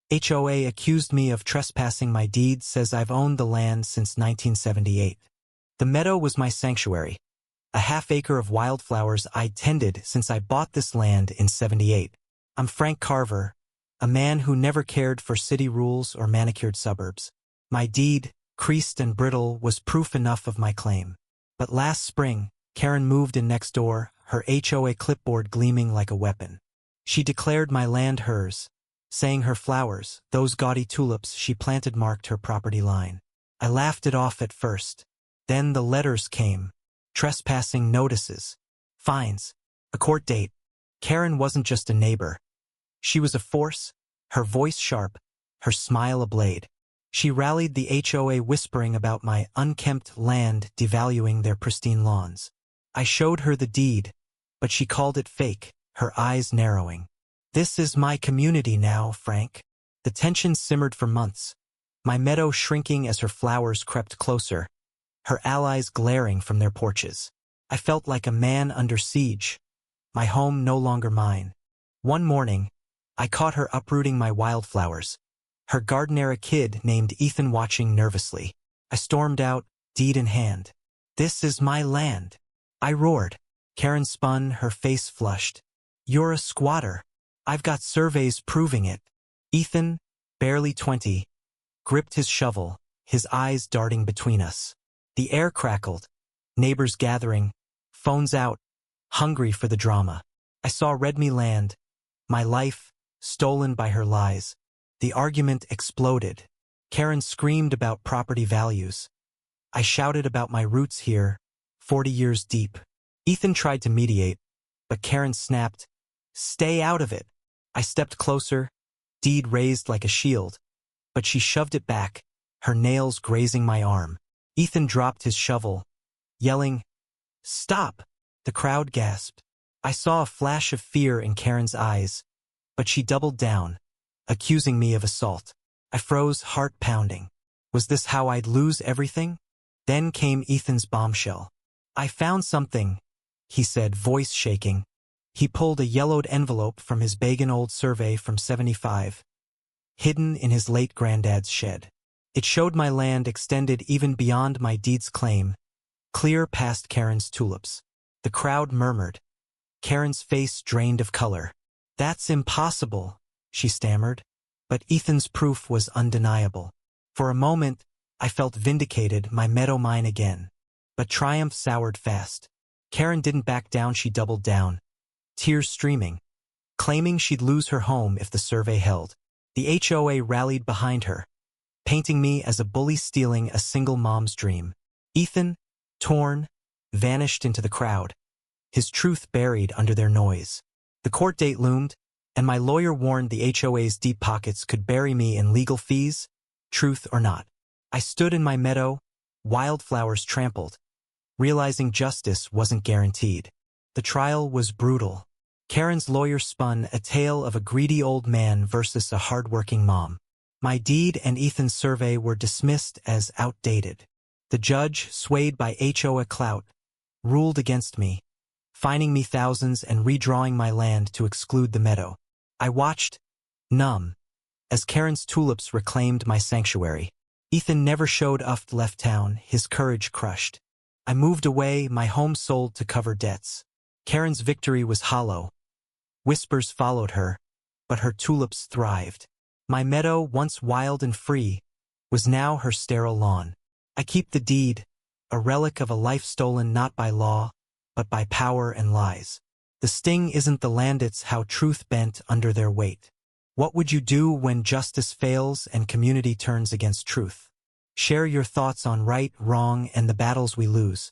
HOA accused me of trespassing. My deed says I've owned the land since 1978. The meadow was my sanctuary, a half-acre of wildflowers I'd tended since I bought this land in '78. I'm Frank Carver, a man who never cared for city rules or manicured suburbs. My deed, creased and brittle, was proof enough of my claim. But last spring, Karen moved in next door, her HOA clipboard gleaming like a weapon. She declared my land hers, saying her flowers, those gaudy tulips she planted, marked her property line. I laughed it off at first. Then the letters came. Trespassing notices, fines, a court date. Karen wasn't just a neighbor. She was a force, her voice sharp, her smile a blade. She rallied the HOA, whispering about my unkempt land devaluing their pristine lawns. I showed her the deed, but she called it fake, her eyes narrowing. This is my community now, Frank. The tension simmered for months, my meadow shrinking as her flowers crept closer, her allies glaring from their porches. I felt like a man under siege, my home no longer mine. One morning, I caught her uprooting my wildflowers, her gardener, a kid named Ethan, watching nervously. I stormed out, deed in hand. This is my land, I roared. Karen spun, her face flushed. You're a squatter. I've got surveys proving it. Ethan, barely 20, gripped his shovel, his eyes darting between us. The air crackled, neighbors gathering, phones out, hungry for the drama. I saw Redme land, my life, stolen by her lies. The argument exploded. Karen screamed about property values. I shouted about my roots here, 40 years deep. Ethan tried to mediate, but Karen snapped, "Stay out of it." I stepped closer, deed raised like a shield, but she shoved it back, her nails grazing my arm. Ethan dropped his shovel, yelling, "Stop!" The crowd gasped. I saw a flash of fear in Karen's eyes, but she doubled down, accusing me of assault. I froze, heart pounding. Was this how I'd lose everything? Then came Ethan's bombshell. "I found something," he said, voice shaking. He pulled a yellowed envelope from his begging old survey from '75, hidden in his late granddad's shed. It showed my land extended even beyond my deed's claim, clear past Karen's tulips. The crowd murmured. Karen's face drained of color. "That's impossible," she stammered. But Ethan's proof was undeniable. For a moment, I felt vindicated, my meadow mine again. But triumph soured fast. Karen didn't back down, she doubled down, tears streaming, claiming she'd lose her home if the survey held. The HOA rallied behind her, painting me as a bully stealing a single mom's dream. Ethan, torn, vanished into the crowd, his truth buried under their noise. The court date loomed, and my lawyer warned the HOA's deep pockets could bury me in legal fees, truth or not. I stood in my meadow, wildflowers trampled, realizing justice wasn't guaranteed. The trial was brutal. Karen's lawyer spun a tale of a greedy old man versus a hard-working mom. My deed and Ethan's survey were dismissed as outdated. The judge, swayed by HOA clout, ruled against me, fining me thousands and redrawing my land to exclude the meadow. I watched, numb, as Karen's tulips reclaimed my sanctuary. Ethan never showed up, left town, his courage crushed. I moved away, my home sold to cover debts. Karen's victory was hollow. Whispers followed her, but her tulips thrived. My meadow, once wild and free, was now her sterile lawn. I keep the deed, a relic of a life stolen not by law, but by power and lies. The sting isn't the land, it's how truth bent under their weight. What would you do when justice fails and community turns against truth? Share your thoughts on right, wrong, and the battles we lose.